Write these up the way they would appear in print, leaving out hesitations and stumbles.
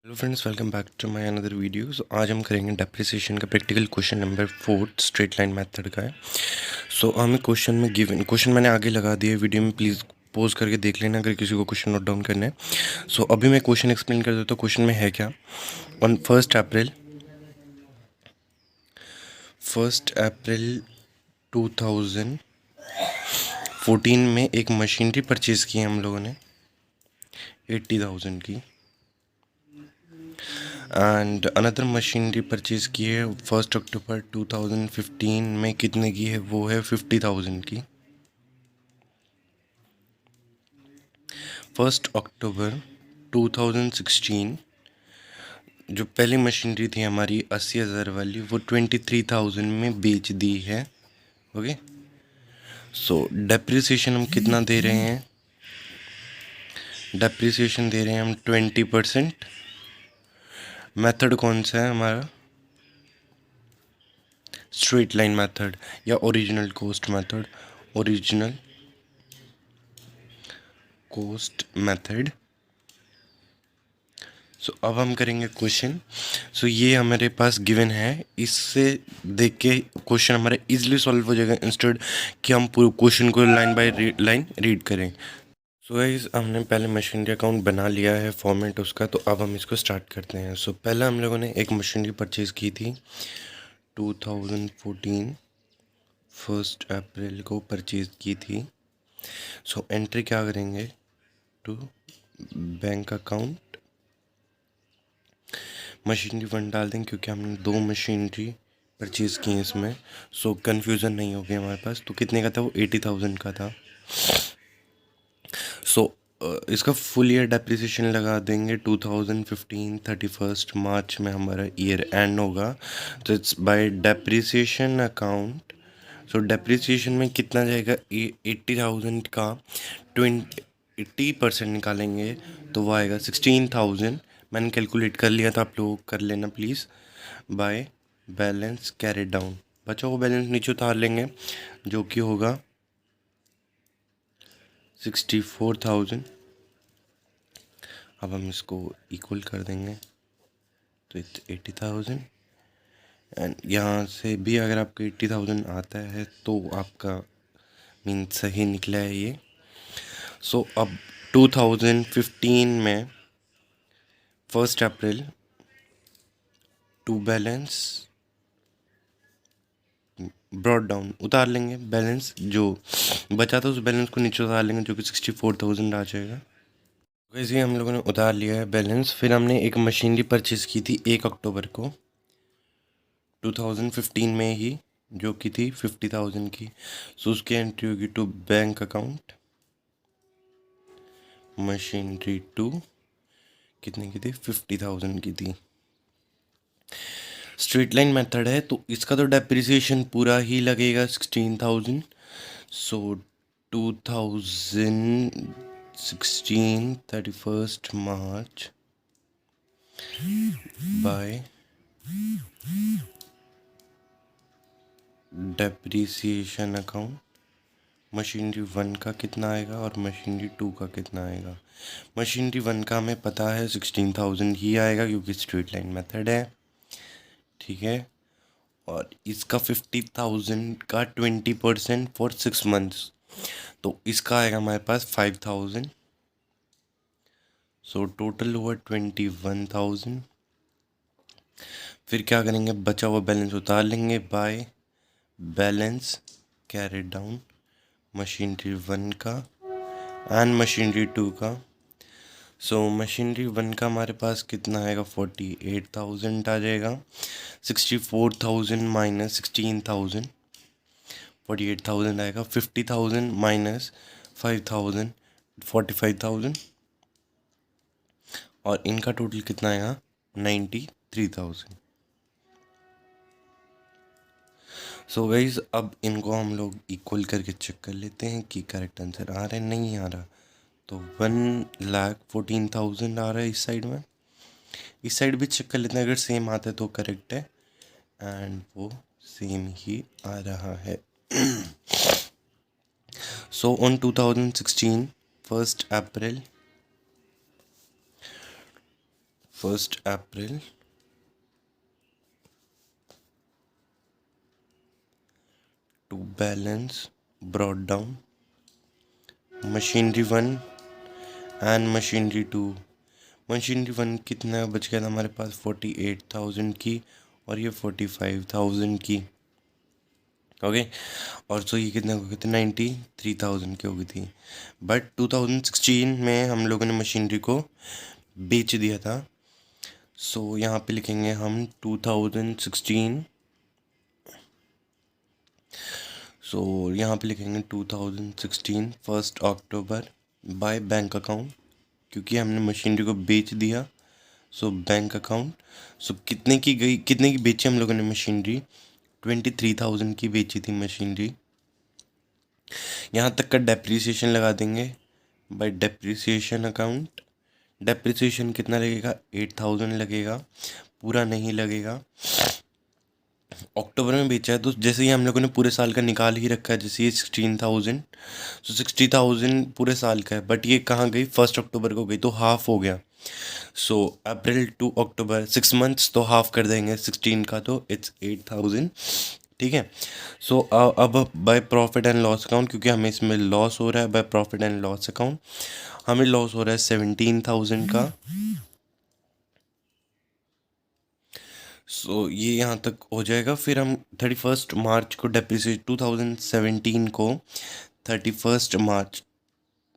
Hello friends, welcome back to my another video. आज हम करेंगे डेप्रिसिएशन का practical question number 4 straight line method का है। हमें क्वेश्चन में गिवन क्वेश्चन मैंने आगे लगा दिया है वीडियो में, प्लीज़ पॉज करके देख लेना अगर किसी को क्वेश्चन नोट डाउन करना है। अभी मैं क्वेश्चन एक्सप्लेन कर देता हूँ। क्वेश्चन में है क्या, ऑन फर्स्ट अप्रैल 2014 में एक मशीनरी परचेज़ की है हम लोगों ने 80,000 की, एंड अनदर मशीनरी परचेज़ की है 1 अक्टूबर 2015 में। कितने की है? वो है 50,000 की। 1 अक्टूबर 2016 जो पहली मशीनरी थी हमारी 80,000 वाली, वो 23,000 में बेच दी है। ओके, डेप्रिसिएशन हम कितना दे रहे हैं? डेप्रिसिएशन दे रहे हैं हम 20%। मेथड कौन सा है हमारा? स्ट्रेट लाइन मेथड या original cost method? Original cost method. अब हम करेंगे क्वेश्चन। ये हमारे पास गिवन है, इससे देख के क्वेश्चन हमारा इजीली सॉल्व हो जाएगा, इंस्टेड कि हम पूरे क्वेश्चन को लाइन बाय लाइन रीड करें। गाइस, हमने पहले मशीनरी अकाउंट बना लिया है, फॉर्मेट उसका। तो अब हम इसको स्टार्ट करते हैं। पहले हम लोगों ने एक मशीनरी परचेज़ की थी 2014 1 अप्रैल को परचेज़ की थी। एंट्री क्या करेंगे? To bank account, machinery one डाल देंगे क्योंकि हमने 2 मशीनरी परचेज़ की हैं इसमें। कन्फ्यूज़न नहीं होगी हमारे पास। तो कितने का था वो? 80,000 का था। इसका फुल ईयर डेप्रिसिएशन लगा देंगे 2015 31 मार्च में हमारा ईयर एंड होगा। तो it's by depreciation account. Depreciation में कितना जाएगा? 80,000 का 80% निकालेंगे तो वो आएगा 16,000। मैंने कैलकुलेट कर लिया था, आप लोग कर लेना please. By balance carry down, बचा हुआ बैलेंस नीचे उतार लेंगे जो कि होगा 64,000। अब हम इसको इक्वल कर देंगे तो 80,000, एंड यहाँ से भी अगर आपको 80,000 आता है तो आपका मीन सही निकला है ये। अब 2015 में 1 April to balance brought down उतार लेंगे, बैलेंस जो बचा था उस बैलेंस को नीचे उतार लेंगे जो कि 64,000 आ जाएगा। वैसे हम लोगों ने उतार लिया है बैलेंस। फिर हमने एक मशीनरी परचेज़ की थी 1 अक्टूबर को 2015 में ही, जो कि थी 50,000 की। उसकी एंट्री होगी to bank account, machinery two कितने की थी? 50,000 की थी। स्ट्रेट लाइन मेथड है तो इसका तो डेप्रिसिएशन पूरा ही लगेगा 16,000। 2016 31 March by depreciation account. Machinery one का कितना आएगा और मशीनरी टू का कितना आएगा? मशीनरी वन का हमें पता है 16,000 ही आएगा क्योंकि स्ट्रेट लाइन मेथड है, ठीक है। और इसका 50,000 का 20% फॉर 6 मंथ्स, तो इसका आएगा हमारे पास 5,000। टोटल हुआ 21,000। फिर क्या करेंगे? बचा हुआ बैलेंस उतार लेंगे by balance carry down, machinery one का एंड मशीनरी टू का। मशीनरी वन का हमारे पास कितना आएगा? 48,000 आ जाएगा। 64,000 माइनस 16,000, 48,000 आएगा। 50,000 माइनस 5,000, 45,000, और इनका टोटल कितना आएगा? 93,000। गाइज, अब इनको हम लोग इक्वल करके चेक कर लेते हैं कि करेक्ट आंसर आ रहा है नहीं आ रहा। तो 1,14,000 आ रहा है इस साइड में। इस साइड भी चेक कर लेते हैं, अगर सेम आता है तो करेक्ट है, एंड वो सेम ही आ रहा है। On 2016 1 April 1 April to balance brought down machinery 1 and machinery 2। Machinery 1 कितना बच गया था हमारे पास 48,000 की और ये 45,000 की। ओके और सो ये कितने हो गए थे 93,000 की हो गई थी। बट 2016 में हम लोगों ने मशीनरी को बेच दिया था। सो यहाँ पे लिखेंगे हम 2016। सो यहाँ पे लिखेंगे 2016 1 अक्टूबर बाय बैंक अकाउंट, क्योंकि हमने मशीनरी को बेच दिया। So bank account. सो कितने की बेची हम लोगों ने मशीनरी 23,000 की बेची थी मशीनरी। यहाँ तक का डेप्रिसिएशन लगा देंगे बाय डेप्रिसिएशन अकाउंट। डेप्रिसिएशन कितना लगेगा 8,000 लगेगा, पूरा नहीं लगेगा। अक्टूबर में बेचा है तो जैसे ही हम लोगों ने पूरे साल का निकाल ही रखा है, जैसे ये 16,000, तो 60,000 पूरे साल का है। बट ये कहाँ गई 1 अक्टूबर को गई, तो हाफ हो गया। सो अप्रैल टू अक्टूबर 6 मंथ्स, तो हाफ कर देंगे 16 का, तो इट्स 8,000। ठीक है। सो अब by profit and loss account, क्योंकि हमें इसमें लॉस हो रहा है, by profit and loss account हमें लॉस हो रहा है 17,000 का। सो ये यहाँ तक हो जाएगा। फिर हम 31 मार्च को डेप्रिसिएट 2017 को 31 मार्च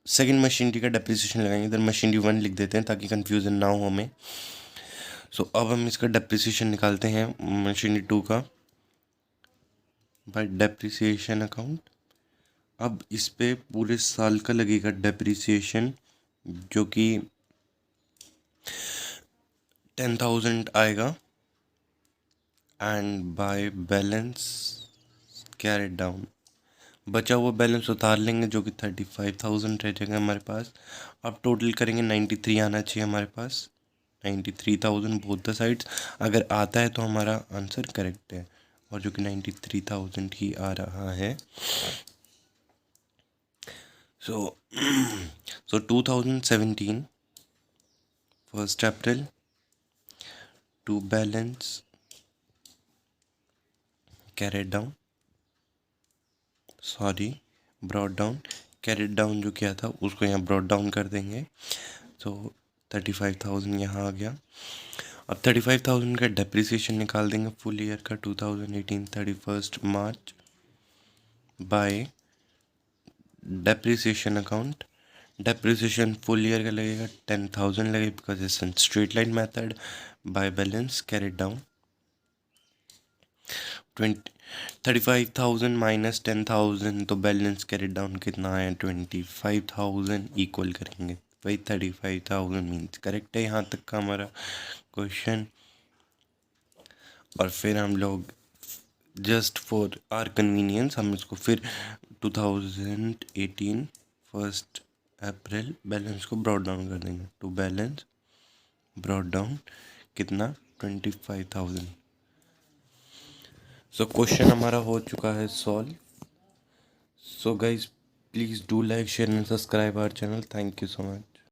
सेकेंड मशीनरी का डेप्रिसिएशन लगाएंगे। इधर मशीनरी 1 लिख देते हैं ताकि कंफ्यूजन ना हो हमें। सो अब हम इसका डेप्रिसिएशन निकालते हैं मशीनरी 2 का बाय डेप्रिसिएशन अकाउंट। अब इस पे पूरे साल का लगेगा डेप्रिसिएशन, जो कि 10,000 आएगा। And bye balance carried down बचा हुआ बैलेंस उतार लेंगे, जो कि 35,000 रह जाएगा हमारे पास। अब टोटल करेंगे 93 आना चाहिए हमारे पास, 93,000 बोथ द साइड्स। अगर आता है तो हमारा आंसर करेक्ट है, और जो कि 93,000 ही आ रहा है। So 2017 1 April to balance carried down, sorry brought down, carried down जो किया था उसको यहाँ ब्रॉट डाउन कर देंगे। तो 35,000 यहाँ आ गया। अब 35,000 का डेप्रिसिएशन निकाल देंगे फुल ईयर का 2018 31 March by depreciation account. Depreciation full year का लगेगा 10,000 लगेगा, because it's straight line method. By balance carried down 35,000 minus 10,000, तो बैलेंस कैरेट डाउन कितना है 25,000 इक्वल करेंगे भाई 35,000 मीन्स करेक्ट है यहाँ तक का हमारा क्वेश्चन। और फिर हम लोग जस्ट फॉर आर कन्वीनियंस हम इसको फिर 2018 1 अप्रैल बैलेंस को ब्रॉड डाउन कर देंगे टू बैलेंस ब्रॉड डाउन कितना 25,000। सो क्वेश्चन हमारा हो चुका है solve. So guys please do like share and subscribe our channel. Thank you so much.